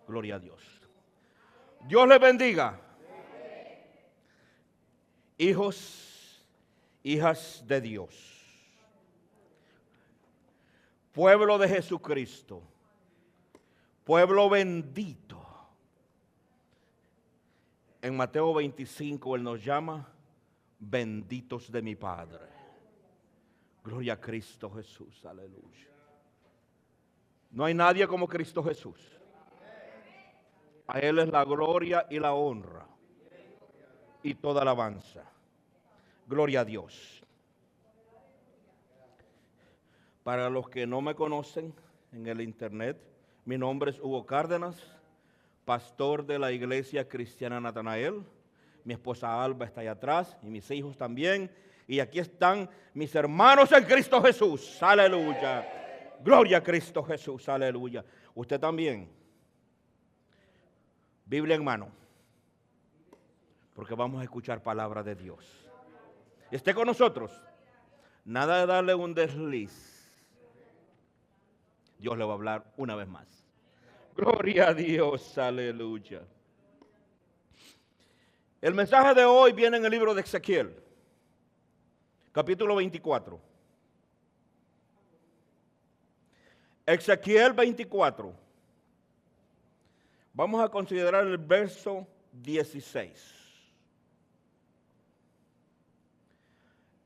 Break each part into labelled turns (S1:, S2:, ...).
S1: Gloria a Dios. Dios les bendiga. Hijos, hijas de Dios. Pueblo de Jesucristo. Pueblo bendito. En Mateo 25 Él nos llama benditos de mi Padre. Gloria a Cristo Jesús, aleluya. No hay nadie como Cristo Jesús. A Él es la gloria y la honra y toda alabanza. Gloria a Dios. Para los que no me conocen en el internet, mi nombre es Hugo Cárdenas, pastor de la Iglesia Cristiana Natanael. Mi esposa Alba está allá atrás y mis hijos también. Y aquí están mis hermanos en Cristo Jesús. Aleluya. Gloria a Cristo Jesús. Aleluya. Usted también. Biblia en mano. Porque vamos a escuchar palabra de Dios. Esté con nosotros. Nada de darle un desliz. Dios le va a hablar una vez más. Gloria a Dios, aleluya. El mensaje de hoy viene en el libro de Ezequiel, capítulo 24. Ezequiel 24. Vamos a considerar el verso 16.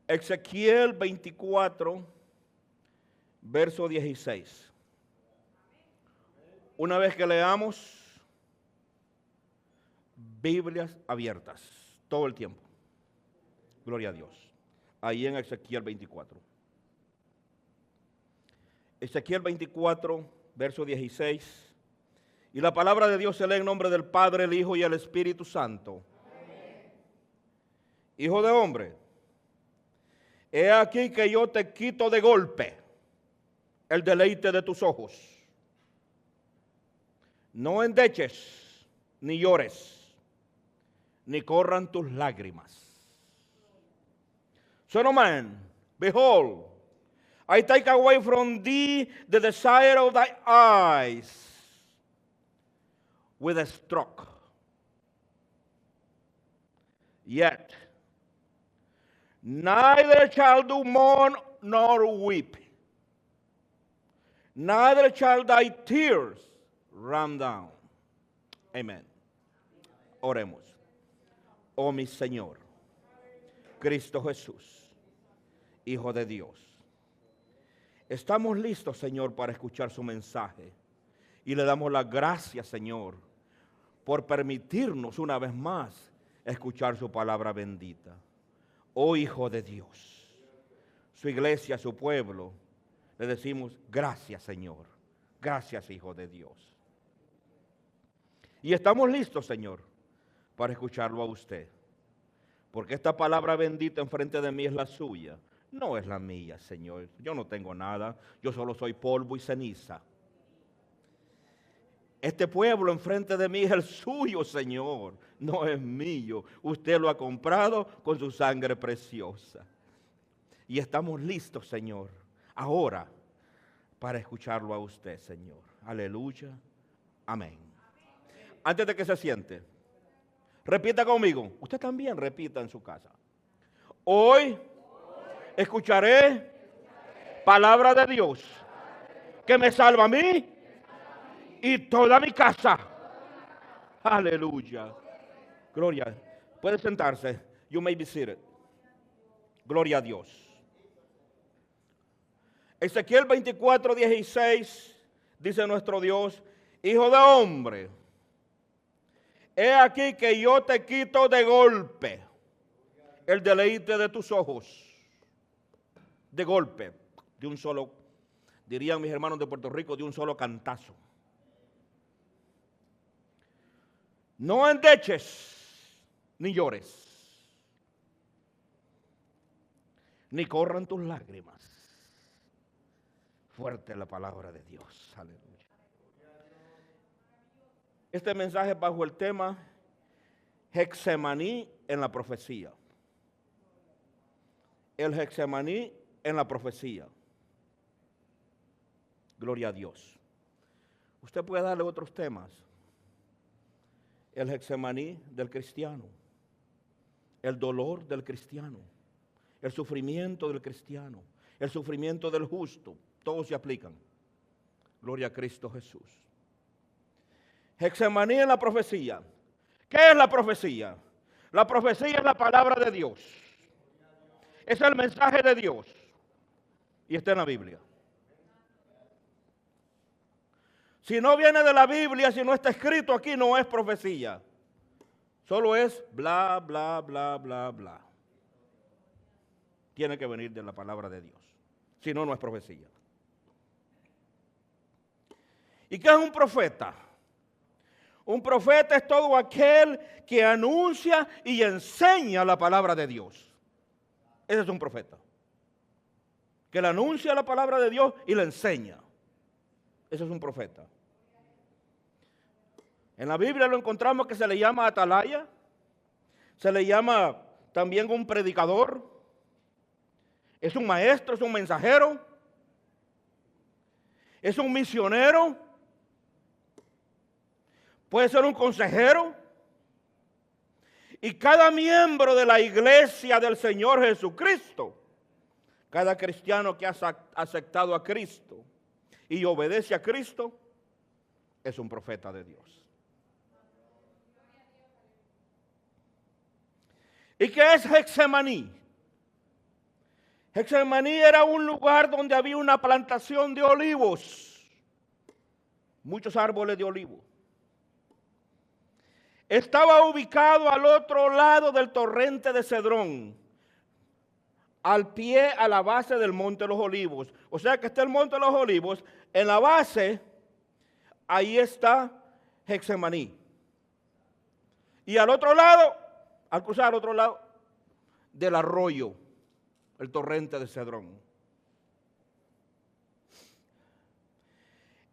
S1: Ezequiel 24, verso 16. Una vez que leamos, Biblias abiertas, todo el tiempo. Gloria a Dios. Ahí en Ezequiel 24. Ezequiel 24, verso 16. Y la palabra de Dios se lee en nombre del Padre, el Hijo y el Espíritu Santo. Amén. Hijo de hombre, he aquí que yo te quito de golpe el deleite de tus ojos. No endeches, ni llores, ni corran tus lágrimas. Son of man, behold, I take away from thee the desire of thy eyes with a stroke. Yet neither shall thou mourn nor weep, neither shall thy tears run down. Amén. Oremos. Oh mi Señor, Cristo Jesús, Hijo de Dios. Estamos listos, Señor, para escuchar su mensaje. Y le damos las gracias, Señor, por permitirnos una vez más escuchar su palabra bendita. Oh Hijo de Dios, su iglesia, su pueblo, le decimos gracias, Señor. Gracias, Hijo de Dios. Y estamos listos, Señor, para escucharlo a usted. Porque esta palabra bendita enfrente de mí es la suya, no es la mía, Señor. Yo no tengo nada, yo solo soy polvo y ceniza. Este pueblo enfrente de mí es el suyo, Señor, no es mío. Usted lo ha comprado con su sangre preciosa. Y estamos listos, Señor, ahora para escucharlo a usted, Señor. Aleluya. Amén. Antes de que se siente, repita conmigo. Usted también repita en su casa. Hoy escucharé palabra de Dios que me salva a mí y toda mi casa. Aleluya. Gloria. Puede sentarse. You may be seated. Gloria a Dios. Ezequiel 24, 16 dice nuestro Dios: Hijo de hombre, he aquí que yo te quito de golpe el deleite de tus ojos. De golpe, de un solo, dirían mis hermanos de Puerto Rico, de un solo cantazo. No endeches, ni llores, ni corran tus lágrimas. Fuerte la palabra de Dios. Aleluya. Este mensaje bajo el tema Getsemaní en la profecía. El Getsemaní en la profecía. Gloria a Dios. Usted puede darle otros temas, el Getsemaní del cristiano, el dolor del cristiano, el sufrimiento del cristiano, el sufrimiento del justo, todos se aplican. Gloria a Cristo Jesús. Getsemaní en la profecía. ¿Qué es la profecía? La profecía es la palabra de Dios. Es el mensaje de Dios. Y está en la Biblia. Si no viene de la Biblia, si no está escrito aquí, no es profecía. Solo es bla, bla, bla, bla, bla. Tiene que venir de la palabra de Dios. Si no, no es profecía. ¿Y qué es un profeta? Un profeta es todo aquel que anuncia y enseña la palabra de Dios. Ese es un profeta. Que le anuncia la palabra de Dios y la enseña. Ese es un profeta. En la Biblia lo encontramos que se le llama atalaya, se le llama también un predicador, es un maestro, es un mensajero, es un misionero, puede ser un consejero. Y cada miembro de la iglesia del Señor Jesucristo, cada cristiano que ha aceptado a Cristo y obedece a Cristo, es un profeta de Dios. ¿Y qué es Getsemaní? Getsemaní era un lugar donde había una plantación de olivos, muchos árboles de olivo. Estaba ubicado al otro lado del torrente de Cedrón, al pie, a la base del Monte de los Olivos. O sea que está el Monte de los Olivos, en la base, ahí está Getsemaní. Y al otro lado, al cruzar al otro lado del arroyo, el torrente de Cedrón.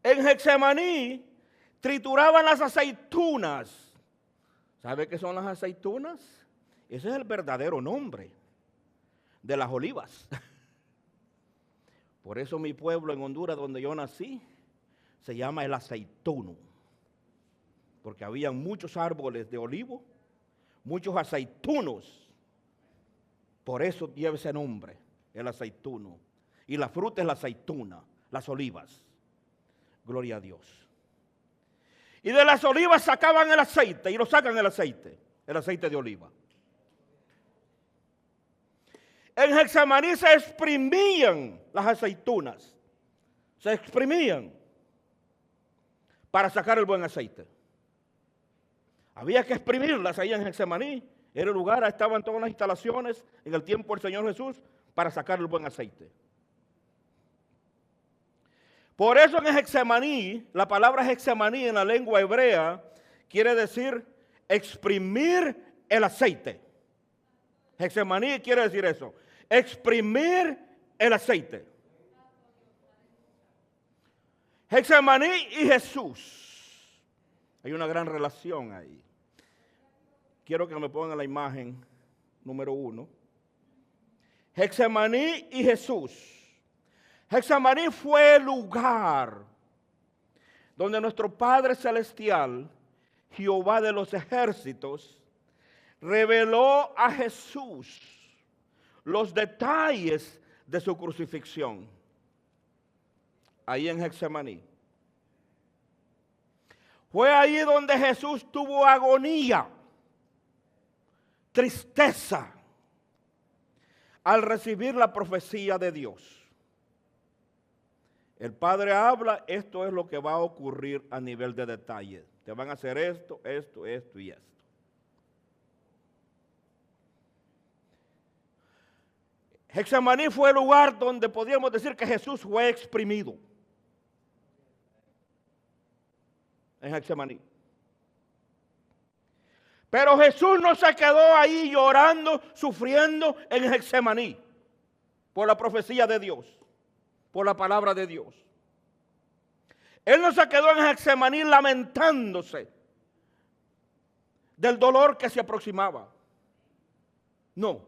S1: En Getsemaní trituraban las aceitunas. ¿Sabe qué son las aceitunas? Ese es el verdadero nombre de las olivas. Por eso mi pueblo en Honduras, donde yo nací, se llama el aceituno. Porque había muchos árboles de olivo, muchos aceitunos. Por eso lleva ese nombre, el aceituno. Y la fruta es la aceituna, las olivas. Gloria a Dios. Y de las olivas sacaban el aceite, y lo sacan el aceite de oliva. En Getsemaní se exprimían las aceitunas, se exprimían para sacar el buen aceite. Había que exprimirlas ahí en Getsemaní. Era el lugar, estaban todas las instalaciones en el tiempo del Señor Jesús para sacar el buen aceite. Por eso en Getsemaní, la palabra Getsemaní en la lengua hebrea quiere decir exprimir el aceite. Getsemaní quiere decir eso, exprimir el aceite. Getsemaní y Jesús. Hay una gran relación ahí. Quiero que me pongan la imagen número 1. Getsemaní y Jesús. Getsemaní fue el lugar donde nuestro Padre Celestial, Jehová de los ejércitos, reveló a Jesús los detalles de su crucifixión. Ahí en Getsemaní. Fue ahí donde Jesús tuvo agonía, tristeza, al recibir la profecía de Dios. El Padre habla, esto es lo que va a ocurrir a nivel de detalle. Te van a hacer esto, esto, esto y esto. Getsemaní fue el lugar donde podíamos decir que Jesús fue exprimido. En Getsemaní. Pero Jesús no se quedó ahí llorando, sufriendo en Getsemaní por la profecía de Dios, por la palabra de Dios. Él no se quedó en Getsemaní lamentándose del dolor que se aproximaba. No,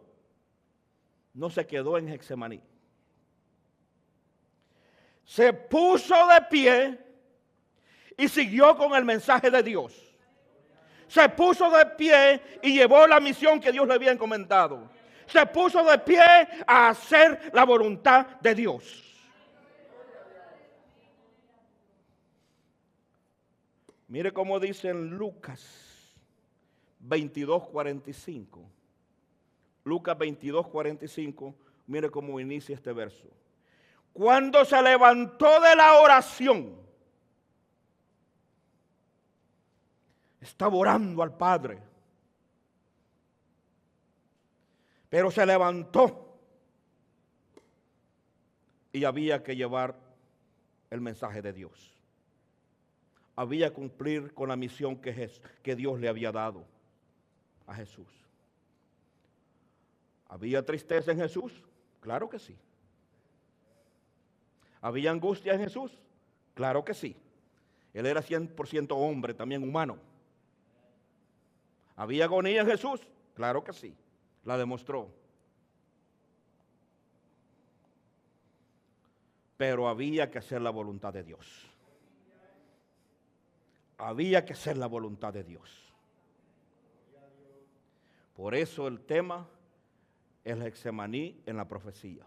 S1: no se quedó en Getsemaní. Se puso de pie y siguió con el mensaje de Dios. Se puso de pie y llevó la misión que Dios le había encomendado. Se puso de pie a hacer la voluntad de Dios. Mire cómo dice en Lucas 22:45. Lucas 22:45. Mire cómo inicia este verso. Cuando se levantó de la oración, estaba orando al Padre, pero se levantó y había que llevar el mensaje de Dios. Había que cumplir con la misión que Dios le había dado a Jesús. ¿Había tristeza en Jesús? Claro que sí. ¿Había angustia en Jesús? Claro que sí. Él era 100% hombre, también humano. ¿Había agonía en Jesús? Claro que sí. La demostró. Pero había que hacer la voluntad de Dios. Había que hacer la voluntad de Dios. Por eso el tema es el Getsemaní en la profecía.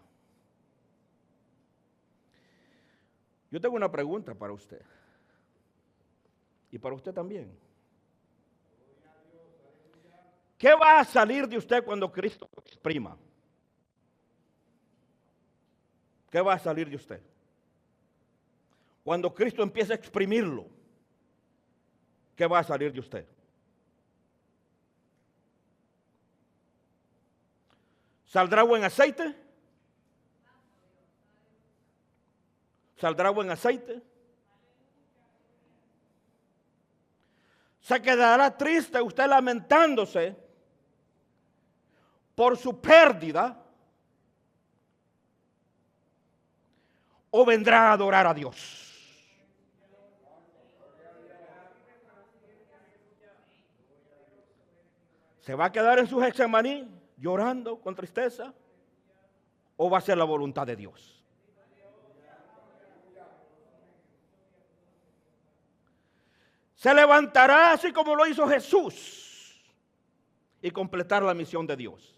S1: Yo tengo una pregunta para usted. Y para usted también. ¿Qué va a salir de usted cuando Cristo lo exprima? ¿Qué va a salir de usted? Cuando Cristo empiece a exprimirlo, ¿qué va a salir de usted? ¿Saldrá buen aceite? ¿Saldrá buen aceite? ¿Se quedará triste usted lamentándose por su pérdida? ¿O vendrá a adorar a Dios? ¿Se va a quedar en su Getsemaní llorando con tristeza? ¿O va a ser la voluntad de Dios? Se levantará así como lo hizo Jesús y completar la misión de Dios.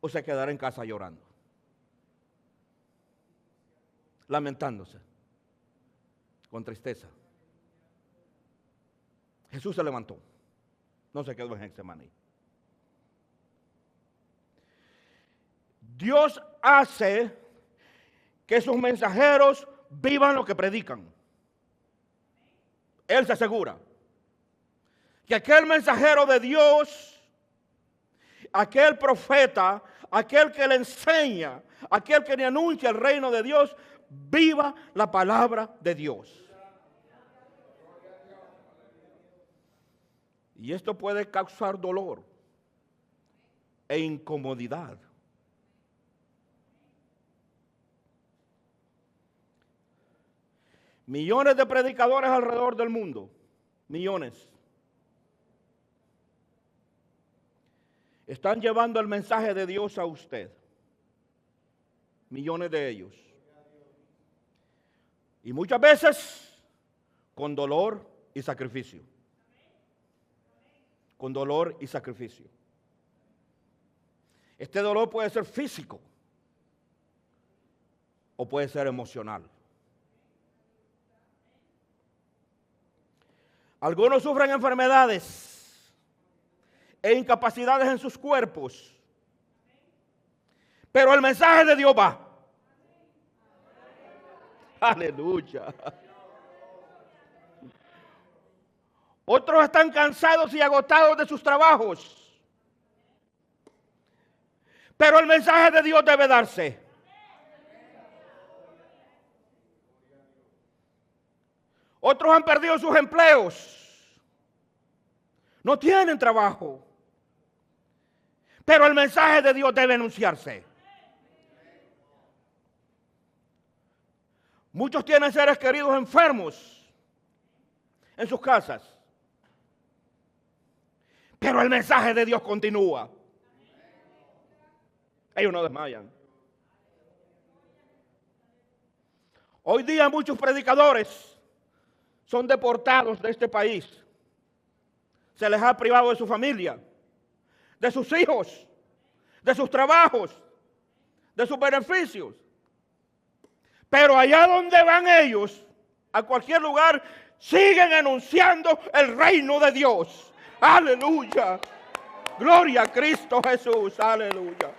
S1: ¿O se quedará en casa llorando, lamentándose, con tristeza? Jesús se levantó, no se quedó en Getsemaní. Dios hace que sus mensajeros vivan lo que predican. Él se asegura que aquel mensajero de Dios, aquel profeta, aquel que le enseña, aquel que le anuncia el reino de Dios, viva la palabra de Dios. Y esto puede causar dolor e incomodidad. Millones de predicadores alrededor del mundo, millones, están llevando el mensaje de Dios a usted. Millones de ellos. Y muchas veces con dolor y sacrificio. Con dolor y sacrificio. Este dolor puede ser físico o puede ser emocional. Algunos sufren enfermedades e incapacidades en sus cuerpos, pero el mensaje de Dios va. Aleluya. Otros están cansados y agotados de sus trabajos, pero el mensaje de Dios debe darse. Otros han perdido sus empleos, no tienen trabajo, pero el mensaje de Dios debe anunciarse. Muchos tienen seres queridos enfermos en sus casas, pero el mensaje de Dios continúa. Ellos no desmayan. Hoy día muchos predicadores son deportados de este país. Se les ha privado de su familia, de sus hijos, de sus trabajos, de sus beneficios. Pero allá donde van ellos, a cualquier lugar, siguen anunciando el reino de Dios. Aleluya. Gloria a Cristo Jesús. Aleluya.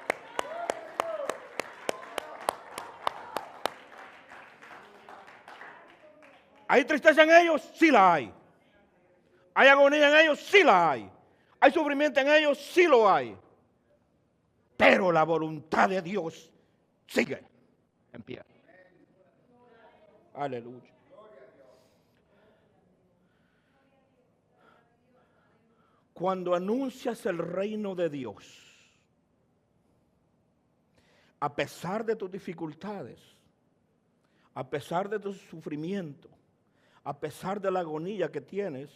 S1: ¿Hay tristeza en ellos? Sí la hay. ¿Hay agonía en ellos? Sí la hay. ¿Hay sufrimiento en ellos? Sí lo hay. Pero la voluntad de Dios sigue en pie. Aleluya. Cuando anuncias el reino de Dios, a pesar de tus dificultades, a pesar de tu sufrimiento, a pesar de la agonía que tienes,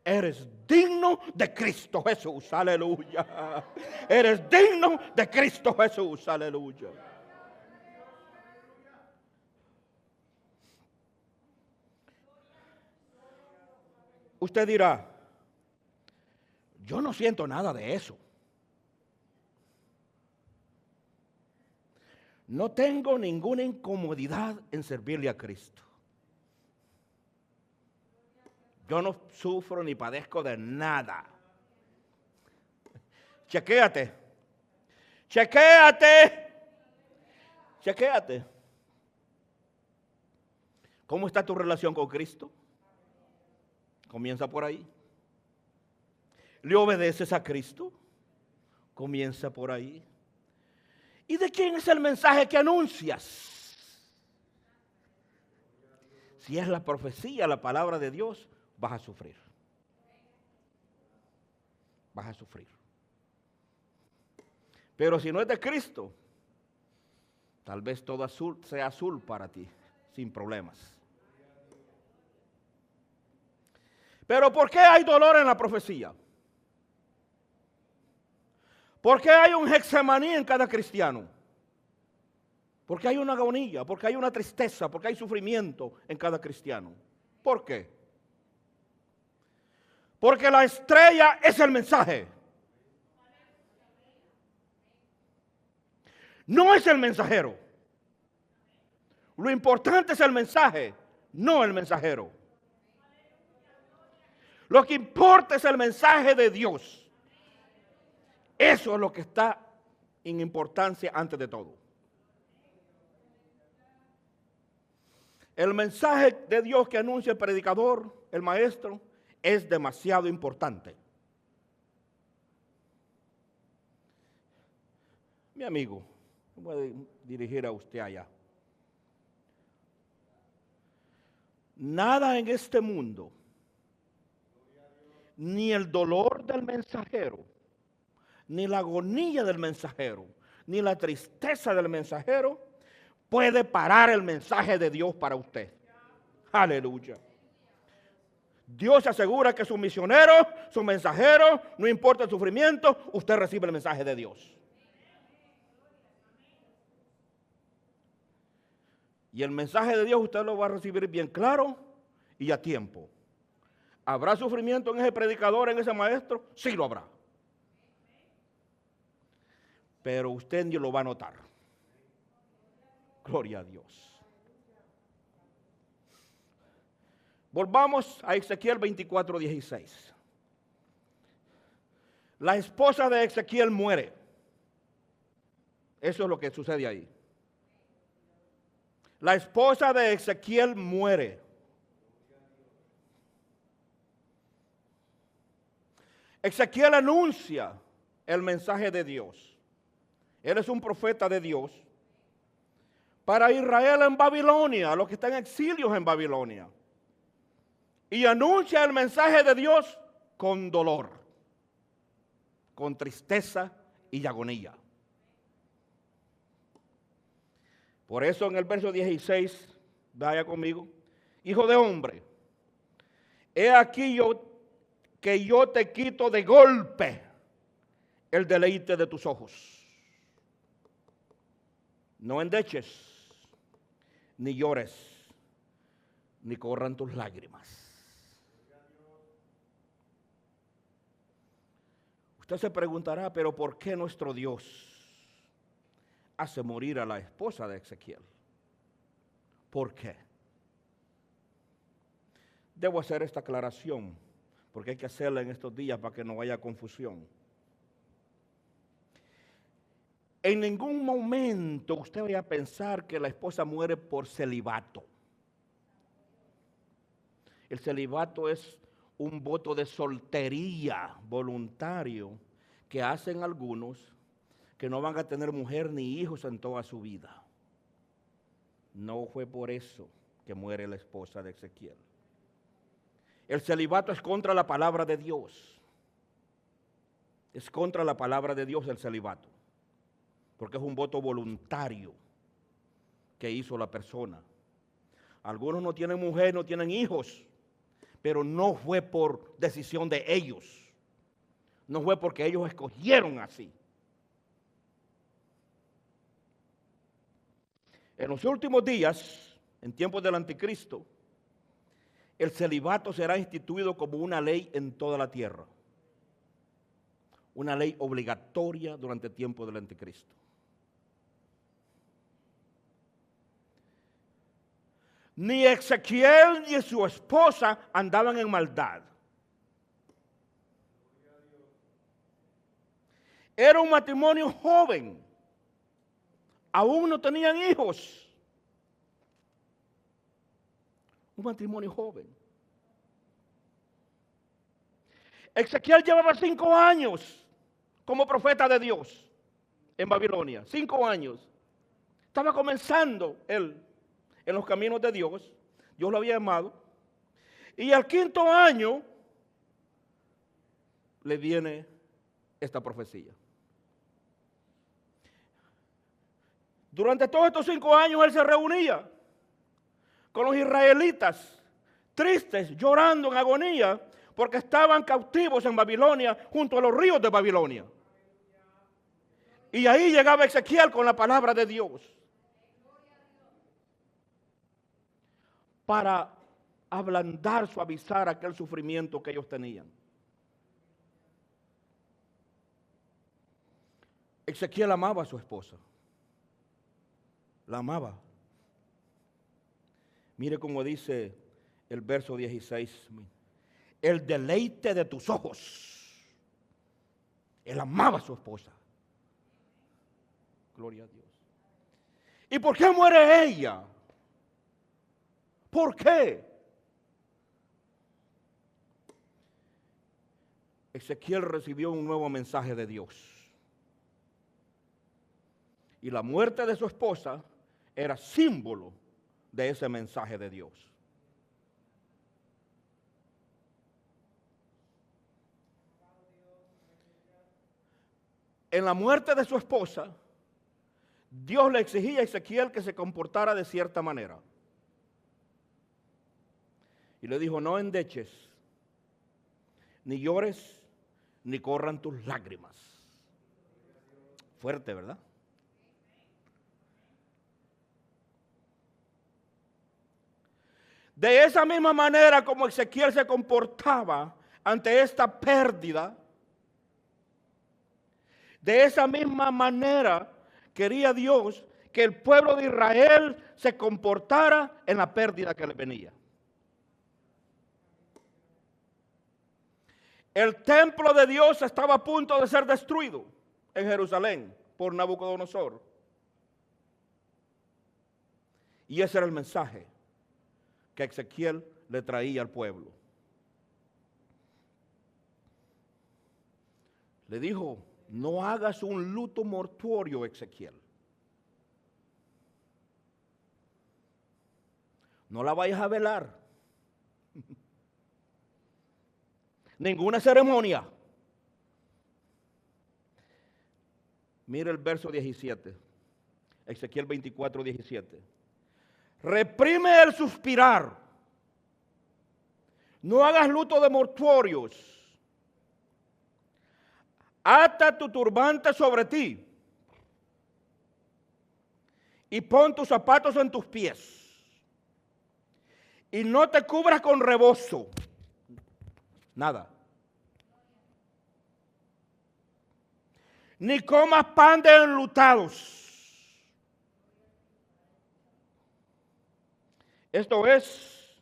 S1: eres digno de Cristo Jesús. Aleluya. Eres digno de Cristo Jesús. Aleluya. Usted dirá, yo no siento nada de eso. No tengo ninguna incomodidad en servirle a Cristo. Yo no sufro ni padezco de nada. Chequéate. Chequéate. Chequéate. ¿Cómo está tu relación con Cristo? Comienza por ahí. ¿Le obedeces a Cristo? Comienza por ahí. ¿Y de quién es el mensaje que anuncias? Si es la profecía, la palabra de Dios, vas a sufrir. Vas a sufrir. Pero si no es de Cristo, tal vez todo azul sea azul para ti, sin problemas. Pero ¿por qué hay dolor en la profecía? ¿Por qué hay un Getsemaní en cada cristiano? Porque hay una agonía, porque hay una tristeza, porque hay sufrimiento en cada cristiano. ¿Por qué? Porque la estrella es el mensaje. No es el mensajero. Lo importante es el mensaje, no el mensajero. Lo que importa es el mensaje de Dios. Eso es lo que está en importancia antes de todo. El mensaje de Dios que anuncia el predicador, el maestro, es demasiado importante. Mi amigo, me voy a dirigir a usted allá. Nada en este mundo, ni el dolor del mensajero, ni la agonía del mensajero, ni la tristeza del mensajero puede parar el mensaje de Dios para usted. Aleluya. Dios asegura que su misionero, su mensajero, no importa el sufrimiento, usted recibe el mensaje de Dios. Y el mensaje de Dios usted lo va a recibir bien claro y a tiempo. ¿Habrá sufrimiento en ese predicador, en ese maestro? Sí lo habrá. Pero usted ni lo va a notar. Gloria a Dios. Volvamos a Ezequiel 24:16. La esposa de Ezequiel muere. Eso es lo que sucede ahí. La esposa de Ezequiel muere. Ezequiel anuncia el mensaje de Dios. Él es un profeta de Dios para Israel en Babilonia, los que están exilios en Babilonia. Y anuncia el mensaje de Dios con dolor, con tristeza y agonía. Por eso en el verso 16, vaya conmigo, hijo de hombre, he aquí que yo te quito de golpe el deleite de tus ojos. No endeches, ni llores, ni corran tus lágrimas. Usted se preguntará, pero ¿por qué nuestro Dios hace morir a la esposa de Ezequiel? ¿Por qué? Debo hacer esta aclaración, porque hay que hacerla en estos días para que no haya confusión. En ningún momento usted vaya a pensar que la esposa muere por celibato. El celibato es un voto de soltería voluntario que hacen algunos que no van a tener mujer ni hijos en toda su vida. No fue por eso que muere la esposa de Ezequiel. El celibato es contra la palabra de Dios. Es contra la palabra de Dios el celibato, porque es un voto voluntario que hizo la persona. Algunos no tienen mujer, no tienen hijos, pero no fue por decisión de ellos. No fue porque ellos escogieron así. En los últimos días, en tiempos del anticristo, el celibato será instituido como una ley en toda la tierra. Una ley obligatoria durante el tiempo del anticristo. Ni Ezequiel ni su esposa andaban en maldad. Era un matrimonio joven. Aún no tenían hijos. Un matrimonio joven. Ezequiel llevaba 5 años como profeta de Dios en Babilonia. 5 años. Estaba comenzando él en los caminos de Dios. Dios lo había llamado. Y al 5.º año le viene esta profecía. Durante todos estos 5 años él se reunía con los israelitas, tristes, llorando en agonía, porque estaban cautivos en Babilonia, junto a los ríos de Babilonia. Y ahí llegaba Ezequiel con la palabra de Dios, para ablandar, suavizar aquel sufrimiento que ellos tenían. Ezequiel amaba a su esposa. La amaba. Mire cómo dice el verso 16. El deleite de tus ojos. Él amaba a su esposa. Gloria a Dios. ¿Y por qué muere ella? ¿Por qué? Ezequiel recibió un nuevo mensaje de Dios. Y la muerte de su esposa era símbolo de ese mensaje de Dios. En la muerte de su esposa, Dios le exigía a Ezequiel que se comportara de cierta manera. Y le dijo, no endeches, ni llores, ni corran tus lágrimas. Fuerte, ¿verdad? De esa misma manera como Ezequiel se comportaba ante esta pérdida, de esa misma manera quería Dios que el pueblo de Israel se comportara en la pérdida que le venía. El templo de Dios estaba a punto de ser destruido en Jerusalén por Nabucodonosor. Y ese era el mensaje que Ezequiel le traía al pueblo. Le dijo, no hagas un luto mortuorio, Ezequiel. No la vayas a velar. Ninguna ceremonia. Mira el verso 17. Ezequiel 24, 17. Reprime el suspirar. No hagas luto de mortuorios. Ata tu turbante sobre ti y pon tus zapatos en tus pies y no te cubras con rebozo. Nada. Ni comas pan de enlutados. Esto es,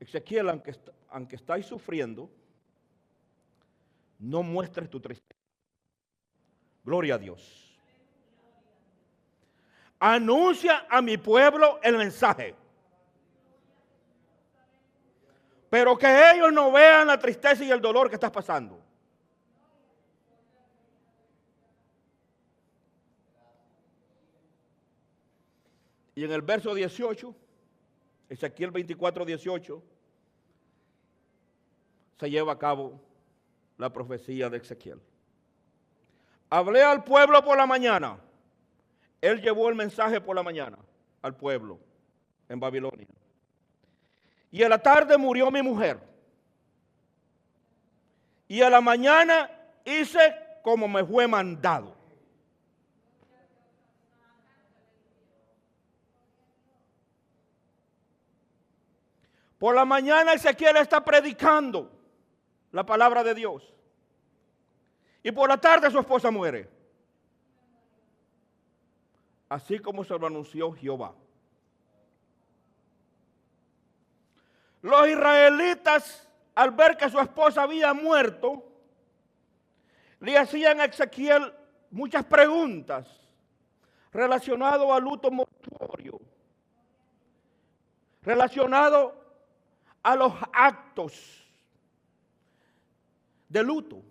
S1: Ezequiel, aunque estáis sufriendo, no muestres tu tristeza. Gloria a Dios. Anuncia a mi pueblo el mensaje. Pero que ellos no vean la tristeza y el dolor que estás pasando. Y en el verso 18, Ezequiel 24, 18, se lleva a cabo la profecía de Ezequiel. Hablé al pueblo por la mañana. Él llevó el mensaje por la mañana al pueblo en Babilonia. Y a la tarde murió mi mujer. Y a la mañana hice como me fue mandado. Por la mañana Ezequiel está predicando la palabra de Dios. Y por la tarde su esposa muere. Así como se lo anunció Jehová. Los israelitas, al ver que su esposa había muerto, le hacían a Ezequiel muchas preguntas relacionadas al luto mortuorio, relacionado a los actos de luto,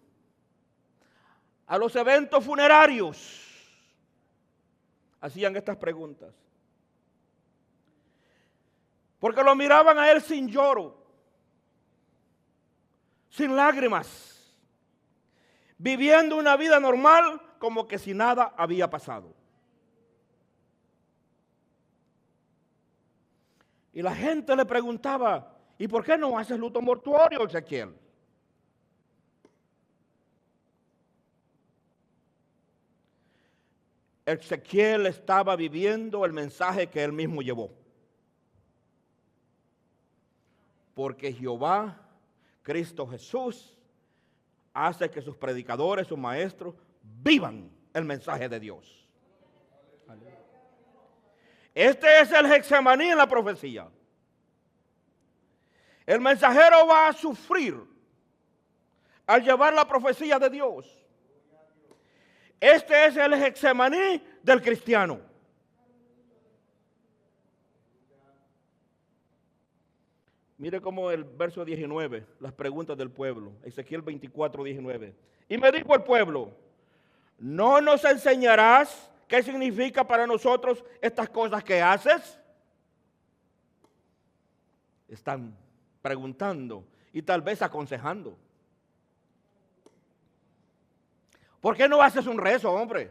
S1: a los eventos funerarios. Hacían estas preguntas. Porque lo miraban a él sin lloro, sin lágrimas, viviendo una vida normal como que si nada había pasado. Y la gente le preguntaba, ¿y por qué no haces luto mortuorio, Ezequiel? Ezequiel estaba viviendo el mensaje que él mismo llevó. Porque Jehová, Cristo Jesús, hace que sus predicadores, sus maestros, vivan el mensaje de Dios. Este es el Getsemaní en la profecía. El mensajero va a sufrir al llevar la profecía de Dios. Este es el Getsemaní del cristiano. Mire cómo el verso 19, las preguntas del pueblo. Ezequiel 24, 19. Y me dijo el pueblo, ¿no nos enseñarás qué significa para nosotros estas cosas que haces? Están preguntando y tal vez aconsejando. ¿Por qué no haces un rezo, hombre?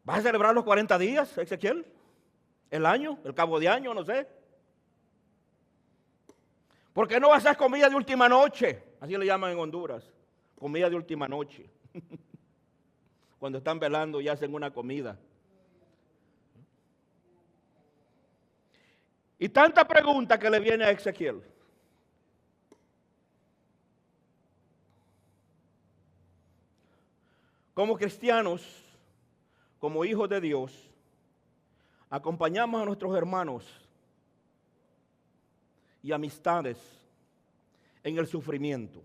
S1: ¿Vas a celebrar los 40 días, Ezequiel? ¿El año? ¿El cabo de año? No sé. ¿Por qué no haces comida de última noche? Así le llaman en Honduras. Comida de última noche. Cuando están velando y hacen una comida. Y tanta pregunta que le viene a Ezequiel. Como cristianos, como hijos de Dios, acompañamos a nuestros hermanos y amistades en el sufrimiento.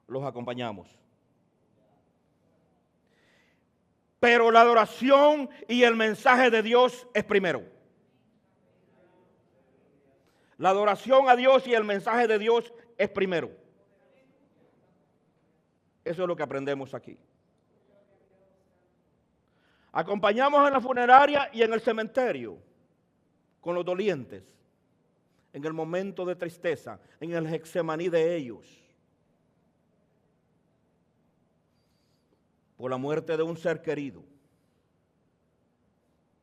S1: Los acompañamos. Pero la adoración y el mensaje de Dios es primero. La adoración a Dios y el mensaje de Dios es primero. Eso es lo que aprendemos aquí. Acompañamos en la funeraria y en el cementerio con los dolientes, en el momento de tristeza, en el Getsemaní de ellos, por la muerte de un ser querido.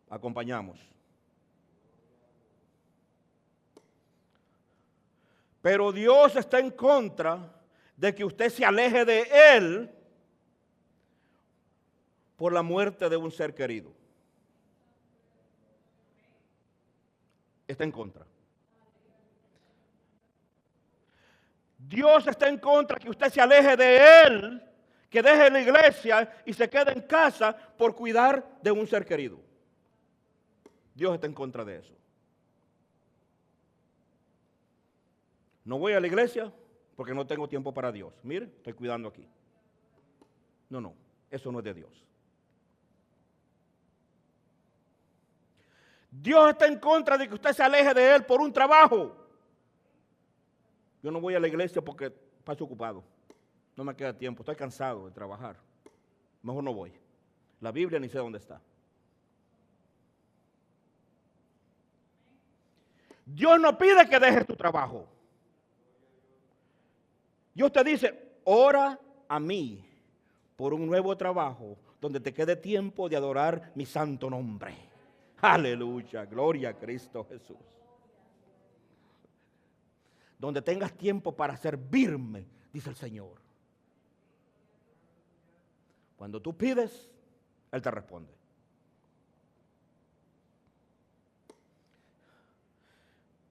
S1: Acompañamos. Pero Dios está en contra de que usted se aleje de Él por la muerte de un ser querido. está en contra. Dios está en contra que usted se aleje de Él, que deje la iglesia y se quede en casa por cuidar de un ser querido. Dios está en contra de eso. No voy a la iglesia porque no tengo tiempo para Dios. Mire, estoy cuidando aquí. No, eso no es de Dios. Dios está en contra de que usted se aleje de Él por un trabajo. Yo no voy a la iglesia porque paso ocupado. No me queda tiempo, estoy cansado de trabajar. Mejor no voy. La Biblia ni sé dónde está. Dios no pide que dejes tu trabajo. Dios te dice, ora a mí por un nuevo trabajo donde te quede tiempo de adorar mi santo nombre. Aleluya, gloria a Cristo Jesús. Donde tengas tiempo para servirme, dice el Señor. Cuando tú pides, Él te responde.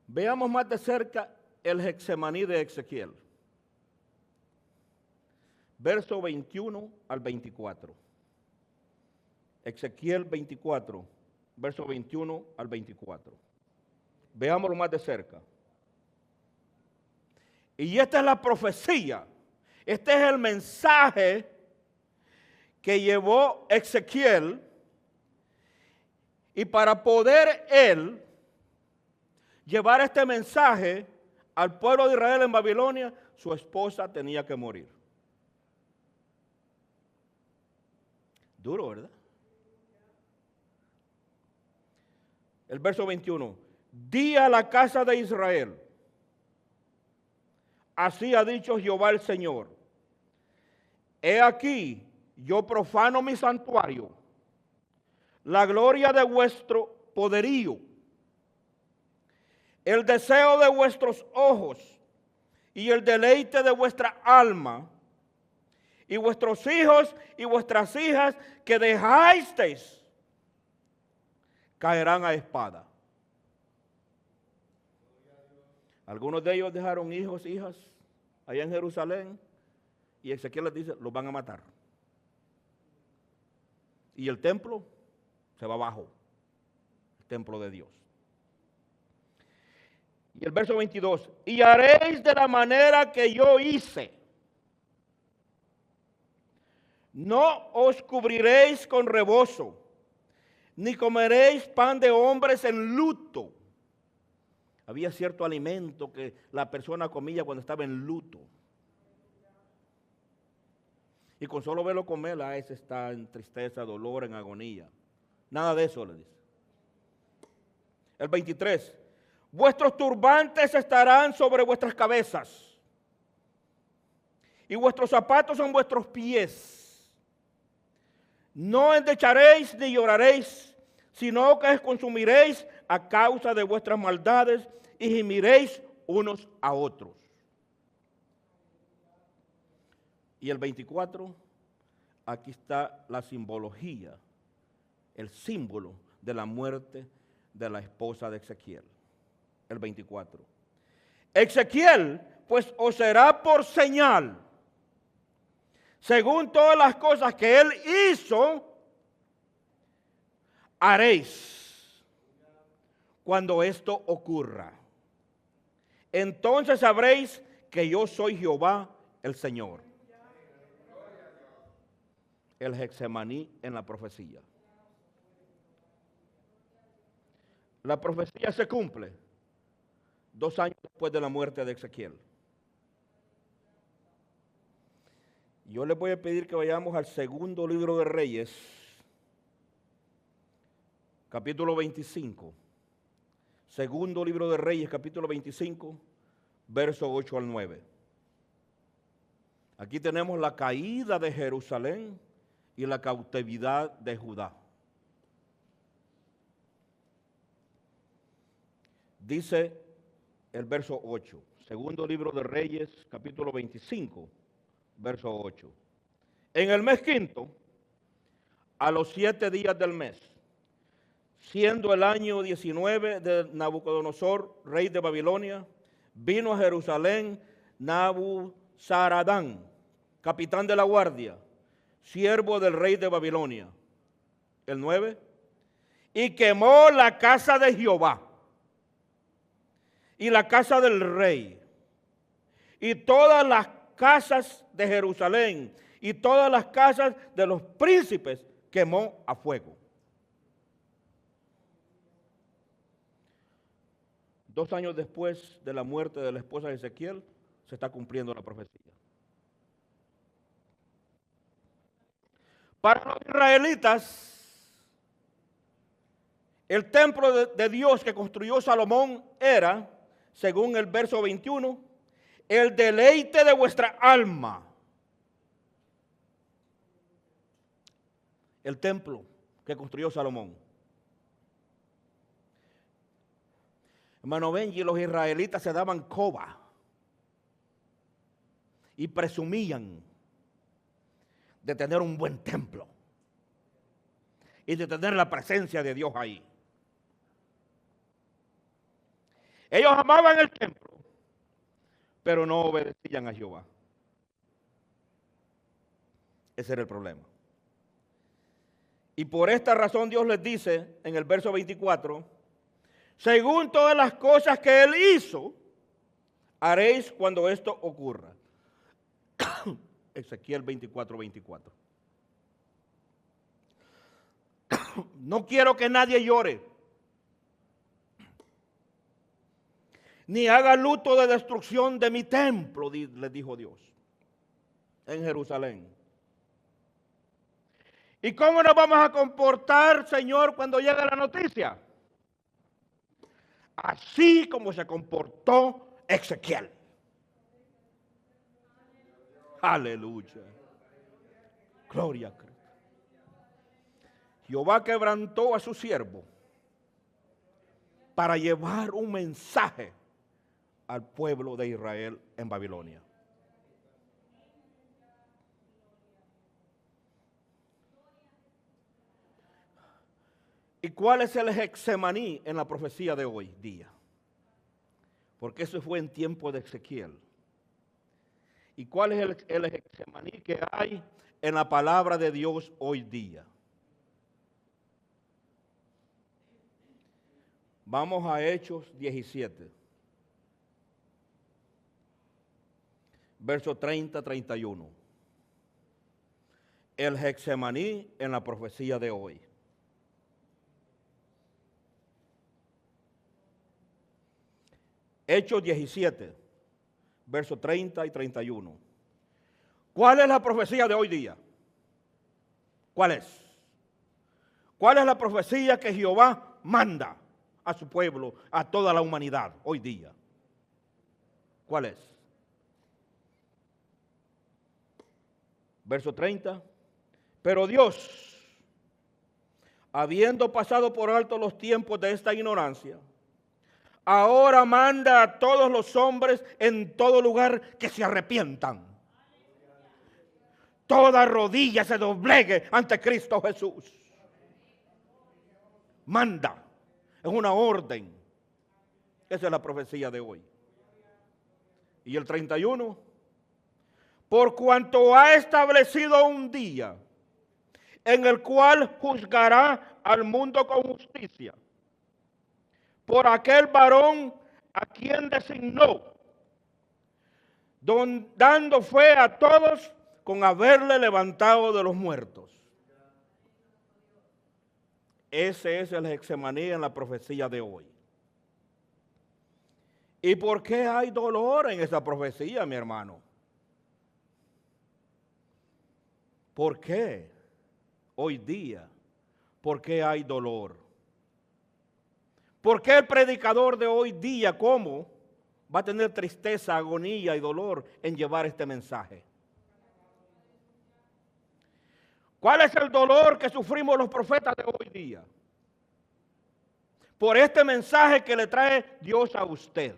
S1: Veamos más de cerca el Getsemaní de Ezequiel. Verso 21 al 24. Ezequiel 24, verso 21 al 24. Veámoslo más de cerca. Y esta es la profecía. Este es el mensaje que llevó Ezequiel. Y para poder él llevar este mensaje al pueblo de Israel en Babilonia, su esposa tenía que morir. Duro, ¿verdad? El verso 21. Di a la casa de Israel, así ha dicho Jehová el Señor. He aquí, yo profano mi santuario, la gloria de vuestro poderío, el deseo de vuestros ojos y el deleite de vuestra alma, y vuestros hijos y vuestras hijas que dejasteis caerán a espada. Algunos de ellos dejaron hijos, hijas, allá en Jerusalén, y Ezequiel les dice, los van a matar. Y el templo se va abajo, el templo de Dios. Y el verso 22, y haréis de la manera que yo hice. No os cubriréis con rebozo, ni comeréis pan de hombres en luto. Había cierto alimento que la persona comía cuando estaba en luto. Y con solo verlo comer, ese está en tristeza, dolor, en agonía. Nada de eso le dice. El 23. Vuestros turbantes estarán sobre vuestras cabezas, y vuestros zapatos en vuestros pies. No endecharéis ni lloraréis, sino que os consumiréis a causa de vuestras maldades y gimiréis unos a otros. Y el 24, aquí está la simbología, el símbolo de la muerte de la esposa de Ezequiel. El 24. Ezequiel, pues os será por señal, según todas las cosas que él hizo, haréis cuando esto ocurra. Entonces sabréis que yo soy Jehová el Señor. El Getsemaní en la profecía. La profecía se cumple 2 años después de la muerte de Ezequiel. Yo les voy a pedir que vayamos al segundo libro de Reyes, capítulo 25. Segundo libro de Reyes, capítulo 25, verso 8 al 9. Aquí tenemos la caída de Jerusalén y la cautividad de Judá. Dice el verso 8, segundo libro de Reyes, capítulo 25, verso 8. En el mes quinto, a los 7 días del mes, siendo el año 19 de Nabucodonosor, rey de Babilonia, vino a Jerusalén Nabuzaradán, capitán de la guardia, siervo del rey de Babilonia. El 9. Y quemó la casa de Jehová y la casa del rey y todas las casas de Jerusalén y todas las casas de los príncipes quemó a fuego. 2 años después de la muerte de la esposa de Ezequiel, se está cumpliendo la profecía. Para los israelitas, el templo de Dios que construyó Salomón era, según el verso 21, el deleite de vuestra alma. El templo que construyó Salomón. Hermano Benji, los israelitas se daban coba y presumían de tener un buen templo y de tener la presencia de Dios ahí. Ellos amaban el templo, pero no obedecían a Jehová. Ese era el problema. Y por esta razón Dios les dice en el verso 24, según todas las cosas que Él hizo, haréis cuando esto ocurra. Ezequiel 24, 24. No quiero que nadie llore, ni haga luto de destrucción de mi templo, les dijo Dios, en Jerusalén. ¿Y cómo nos vamos a comportar, Señor, cuando llegue la noticia? Así como se comportó Ezequiel. Aleluya. Gloria a Cristo. Jehová quebrantó a su siervo para llevar un mensaje al pueblo de Israel en Babilonia. ¿Y cuál es el Getsemaní en la profecía de hoy día? Porque eso fue en tiempo de Ezequiel. ¿Y cuál es el Getsemaní que hay en la palabra de Dios hoy día? Vamos a Hechos 17. Verso 30-31. El Getsemaní en la profecía de hoy. Hechos 17, versos 30 y 31. ¿Cuál es la profecía de hoy día? ¿Cuál es? ¿Cuál es la profecía que Jehová manda a su pueblo, a toda la humanidad hoy día? ¿Cuál es? Verso 30. Pero Dios, habiendo pasado por alto los tiempos de esta ignorancia, ahora manda a todos los hombres en todo lugar que se arrepientan. Toda rodilla se doblegue ante Cristo Jesús. Manda. Es una orden. Esa es la profecía de hoy. Y el 31. Por cuanto ha establecido un día en el cual juzgará al mundo con justicia, por aquel varón a quien designó, dando fe a todos con haberle levantado de los muertos. Ese es el Getsemaní en la profecía de hoy. ¿Y por qué hay dolor en esa profecía, mi hermano? ¿Por qué hoy día? ¿Por qué hay dolor? ¿Por qué el predicador de hoy día, cómo va a tener tristeza, agonía y dolor en llevar este mensaje? ¿Cuál es el dolor que sufrimos los profetas de hoy día? Por este mensaje que le trae Dios a usted.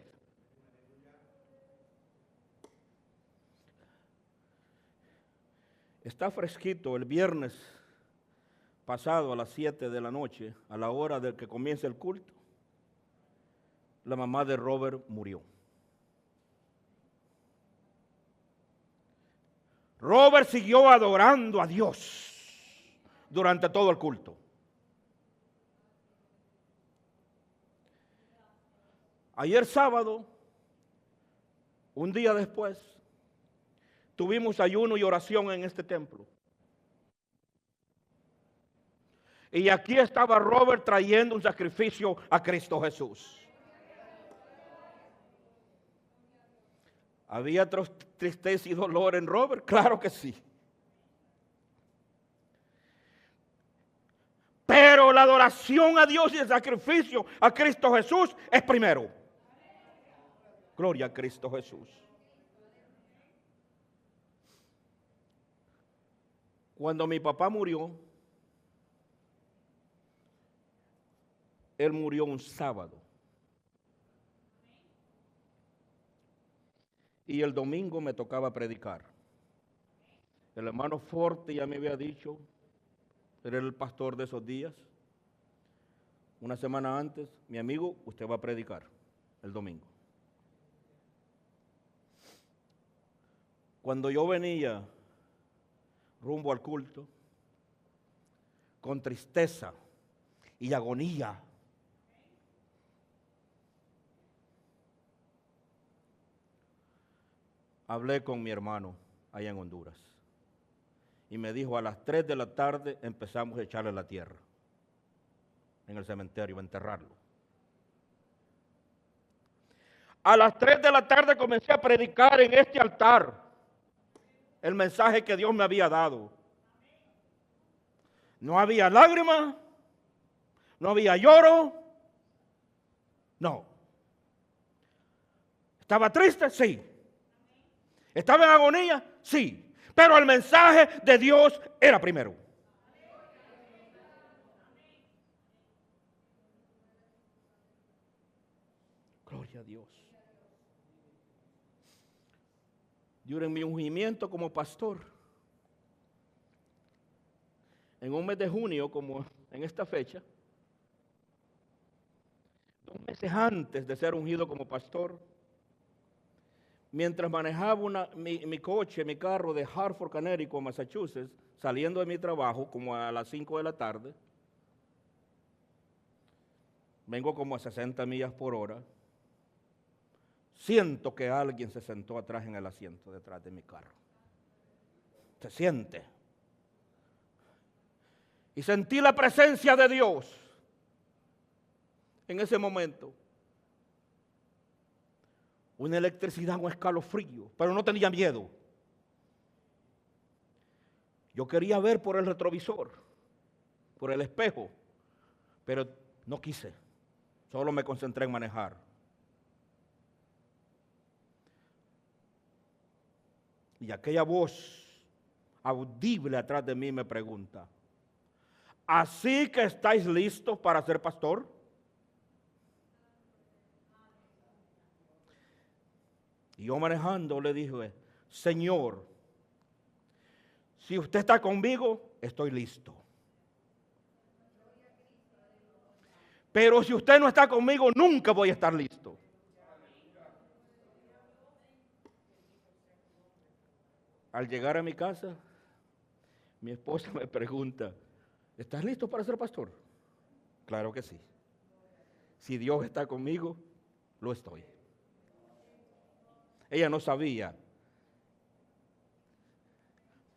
S1: Está fresquito el viernes. pasado a las 7 de la noche, a la hora del que comienza el culto, la mamá de Robert murió. Robert siguió adorando a Dios durante todo el culto. Ayer sábado, un día después, tuvimos ayuno y oración en este templo. Y aquí estaba Robert trayendo un sacrificio a Cristo Jesús. ¿Había tristeza y dolor en Robert? Claro que sí. Pero la adoración a Dios y el sacrificio a Cristo Jesús es primero. Gloria a Cristo Jesús. Cuando mi papá murió, él murió un sábado. Y el domingo me tocaba predicar. El hermano Forte ya me había dicho, era el pastor de esos días. Una semana antes, mi amigo, usted va a predicar el domingo. Cuando yo venía rumbo al culto, con tristeza y agonía, hablé con mi hermano allá en Honduras y me dijo: a las 3 de la tarde empezamos a echarle la tierra en el cementerio, a enterrarlo. A las 3 de la tarde comencé a predicar en este altar el mensaje que Dios me había dado. No había lágrimas, no había lloro, no. ¿Estaba triste? Sí. ¿Estaba en agonía? Sí. Pero el mensaje de Dios era primero. Gloria a Dios. Durante mi ungimiento como pastor, en un mes de junio, como en esta fecha, 2 meses antes de ser ungido como pastor, mientras manejaba mi coche, mi carro de Hartford, Connecticut, Massachusetts, saliendo de mi trabajo como a las 5 de la tarde, vengo como a 60 millas por hora, siento que alguien se sentó atrás en el asiento detrás de mi carro. Se siente. Y sentí la presencia de Dios en ese momento. Una electricidad, un escalofrío, pero no tenía miedo. Yo quería ver por el retrovisor, por el espejo, pero no quise. Solo me concentré en manejar. Y aquella voz audible atrás de mí me pregunta: ¿así que estáis listos para ser pastor? Y yo manejando le dije: Señor, si usted está conmigo, estoy listo. Pero si usted no está conmigo, nunca voy a estar listo. Al llegar a mi casa, mi esposa me pregunta: ¿estás listo para ser pastor? Claro que sí. Si Dios está conmigo, lo estoy. Ella no sabía.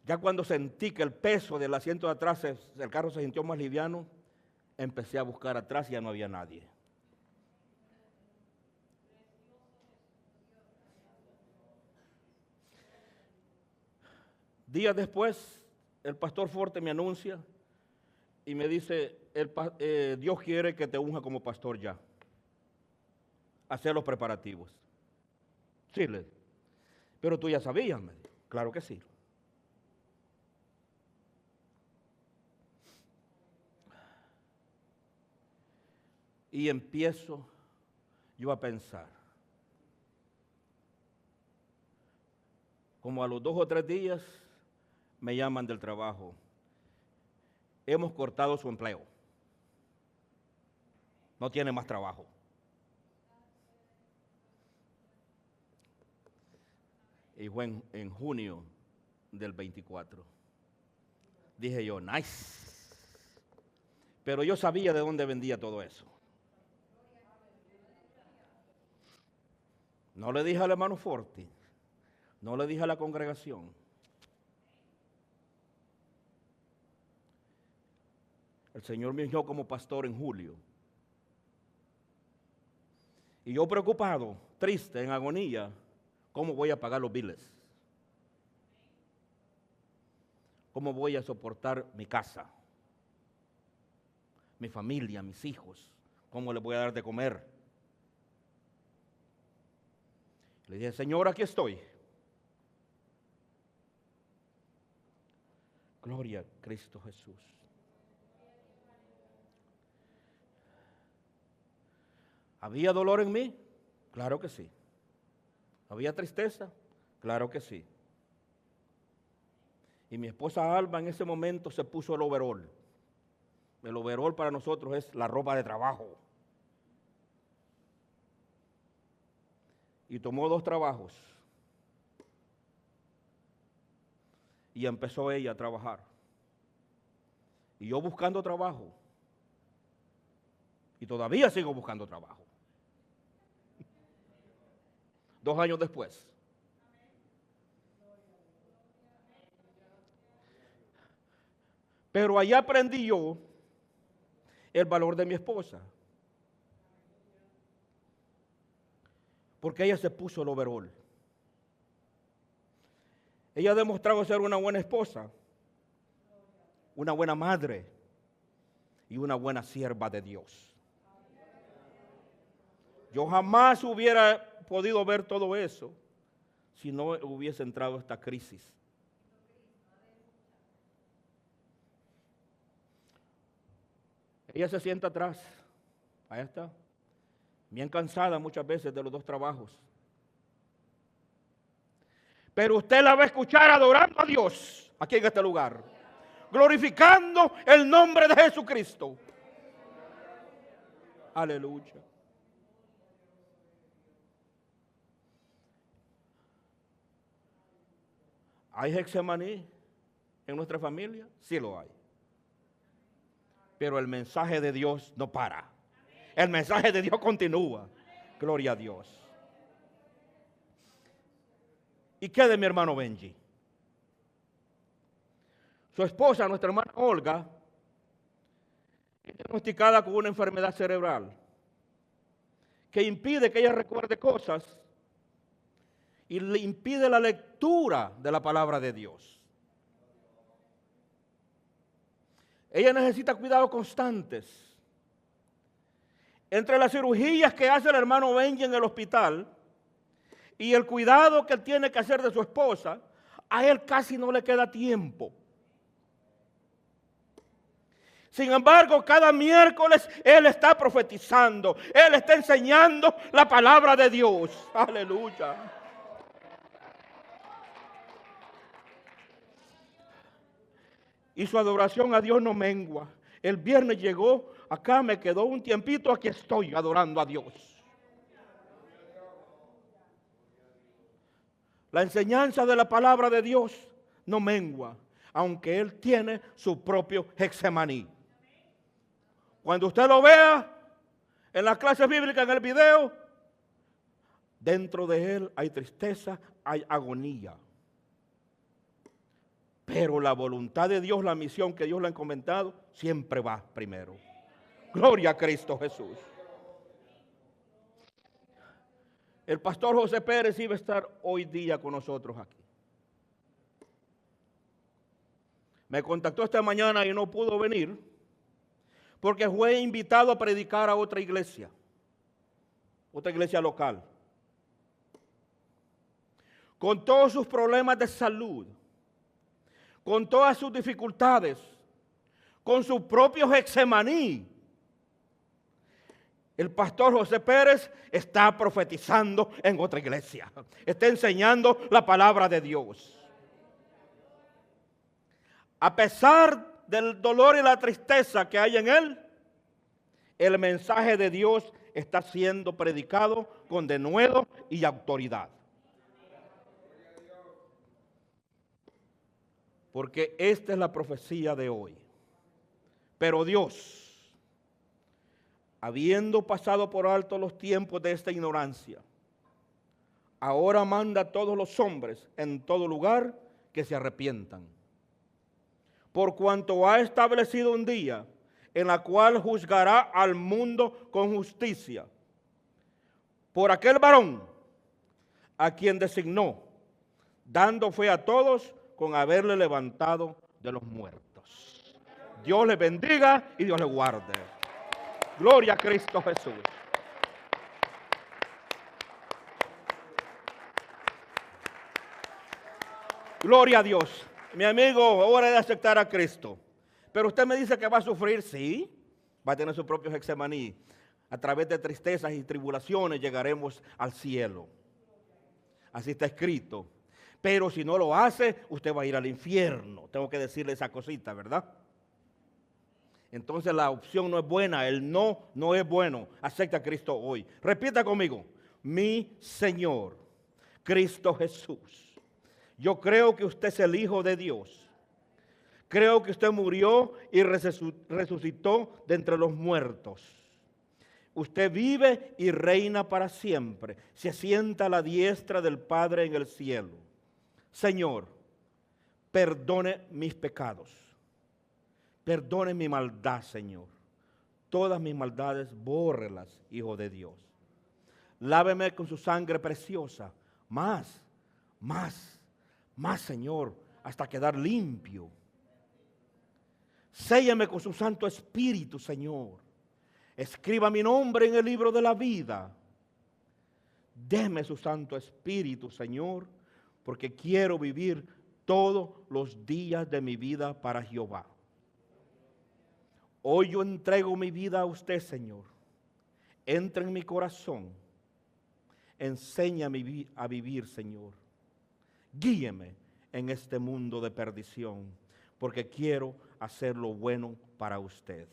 S1: Ya cuando sentí que el peso del asiento de atrás del carro se sintió más liviano, empecé a buscar atrás y ya no había nadie. Días después, el pastor Forte me anuncia y me dice: Dios quiere que te unja como pastor ya. Hacer los preparativos. Sí, pero tú ya sabías, me dijo. Claro que sí. Y empiezo yo a pensar. Como a los 2 o 3 días me llaman del trabajo. hemos cortado su empleo. No tiene más trabajo. Y fue en junio del 24. Dije yo, nice. Pero yo sabía de dónde vendía todo eso. No le dije al hermano Forti, no le dije a la congregación. El Señor me ungió como pastor en julio. Y yo preocupado, triste, en agonía, ¿cómo voy a pagar los biles? ¿Cómo voy a soportar mi casa, mi familia, mis hijos? ¿Cómo les voy a dar de comer? Le dije, Señor, aquí estoy. Gloria a Cristo Jesús. ¿Había dolor en mí? Claro que sí. ¿Había tristeza? Claro que sí. Y mi esposa Alba en ese momento se puso el overol. El overol para nosotros es la ropa de trabajo. Y tomó 2 trabajos. Y empezó ella a trabajar. Y yo buscando trabajo. Y todavía sigo buscando trabajo. 2 años después. Pero allá aprendí yo el valor de mi esposa. Porque ella se puso el overol. Ella ha demostrado ser una buena esposa, una buena madre y una buena sierva de Dios. Yo jamás hubiera podido ver todo eso si no hubiese entrado esta crisis. Ella se sienta atrás, ahí está, bien cansada muchas veces de los 2 trabajos. Pero usted la va a escuchar adorando a Dios aquí en este lugar, glorificando el nombre de Jesucristo. Aleluya. ¿Hay Getsemaní en nuestra familia? Sí lo hay. Pero el mensaje de Dios no para. El mensaje de Dios continúa. Gloria a Dios. ¿Y qué de mi hermano Benji? Su esposa, nuestra hermana Olga, es diagnosticada con una enfermedad cerebral que impide que ella recuerde cosas y le impide la lectura de la palabra de Dios. Ella necesita cuidados constantes. Entre las cirugías que hace el hermano Benji en el hospital y el cuidado que él tiene que hacer de su esposa, a él casi no le queda tiempo. Sin embargo, cada miércoles él está profetizando, él está enseñando la palabra de Dios. Aleluya. Y su adoración a Dios no mengua. El viernes llegó acá, me quedó un tiempito, aquí estoy adorando a Dios. La enseñanza de la palabra de Dios no mengua, aunque él tiene su propio Getsemaní. Cuando usted lo vea en las clases bíblicas, en el video, dentro de él hay tristeza, hay agonía. Pero la voluntad de Dios, la misión que Dios le ha encomendado, siempre va primero. Gloria a Cristo Jesús. El pastor José Pérez iba a estar hoy día con nosotros aquí. Me contactó esta mañana y no pudo venir porque fue invitado a predicar a otra iglesia local. Con todos sus problemas de salud, con todas sus dificultades, con su propio Getsemaní, el pastor José Pérez está profetizando en otra iglesia. Está enseñando la palabra de Dios. A pesar del dolor y la tristeza que hay en él, el mensaje de Dios está siendo predicado con denuedo y autoridad. Porque esta es la profecía de hoy. Pero Dios, habiendo pasado por alto los tiempos de esta ignorancia, ahora manda a todos los hombres en todo lugar que se arrepientan. Por cuanto ha establecido un día en la cual juzgará al mundo con justicia, por aquel varón a quien designó, dando fe a todos con haberle levantado de los muertos. Dios le bendiga y Dios le guarde. Gloria a Cristo Jesús. Gloria a Dios. Mi amigo, hora de aceptar a Cristo. Pero usted me dice que va a sufrir, sí, va a tener su propio Getsemaní. A través de tristezas y tribulaciones llegaremos al cielo. Así está escrito. Pero si no lo hace, usted va a ir al infierno. Tengo que decirle esa cosita, ¿verdad? Entonces la opción no es buena, el no es bueno. Acepta a Cristo hoy. Repita conmigo, mi Señor, Cristo Jesús. Yo creo que usted es el Hijo de Dios. Creo que usted murió y resucitó de entre los muertos. Usted vive y reina para siempre. Se sienta a la diestra del Padre en el cielo. Señor, perdone mis pecados. Perdone mi maldad, Señor. Todas mis maldades, bórrelas, Hijo de Dios. Láveme con su sangre preciosa. Más, Señor, hasta quedar limpio. Séllame con su Santo Espíritu, Señor. Escriba mi nombre en el libro de la vida. Deme su Santo Espíritu, Señor, porque quiero vivir todos los días de mi vida para Jehová. Hoy yo entrego mi vida a usted, Señor. Entra en mi corazón. Enséñame a vivir, Señor. Guíeme en este mundo de perdición, porque quiero hacer lo bueno para usted.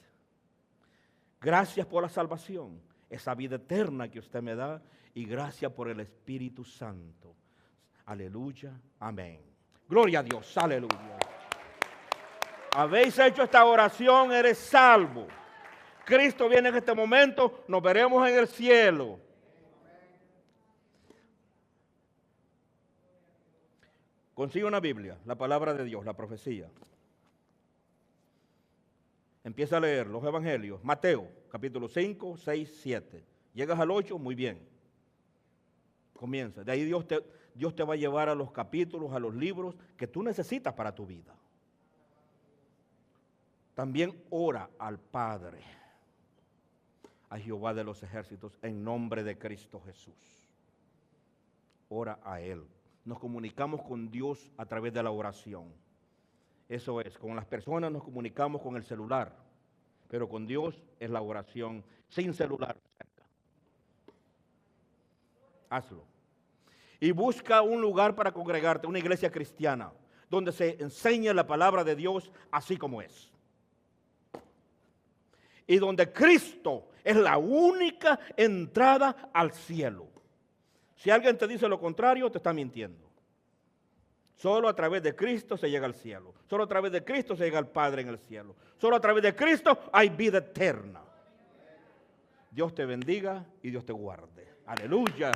S1: Gracias por la salvación, esa vida eterna que usted me da, y gracias por el Espíritu Santo. Aleluya, amén. Gloria a Dios, aleluya. Habéis hecho esta oración, eres salvo. Cristo viene en este momento, nos veremos en el cielo. Consigue una Biblia, la palabra de Dios, la profecía. Empieza a leer los evangelios. Mateo, capítulo 5, 6, 7. Llegas al 8, muy bien. Comienza. De ahí Dios te va a llevar a los capítulos, a los libros que tú necesitas para tu vida. También ora al Padre, a Jehová de los ejércitos, en nombre de Cristo Jesús. Ora a Él. Nos comunicamos con Dios a través de la oración. Eso es, con las personas nos comunicamos con el celular, pero con Dios es la oración sin celular cerca. Hazlo. Y busca un lugar para congregarte, una iglesia cristiana, donde se enseñe la palabra de Dios así como es. Y donde Cristo es la única entrada al cielo. Si alguien te dice lo contrario, te está mintiendo. Solo a través de Cristo se llega al cielo. Solo a través de Cristo se llega al Padre en el cielo. Solo a través de Cristo hay vida eterna. Dios te bendiga y Dios te guarde. Aleluya.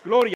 S1: Gloria.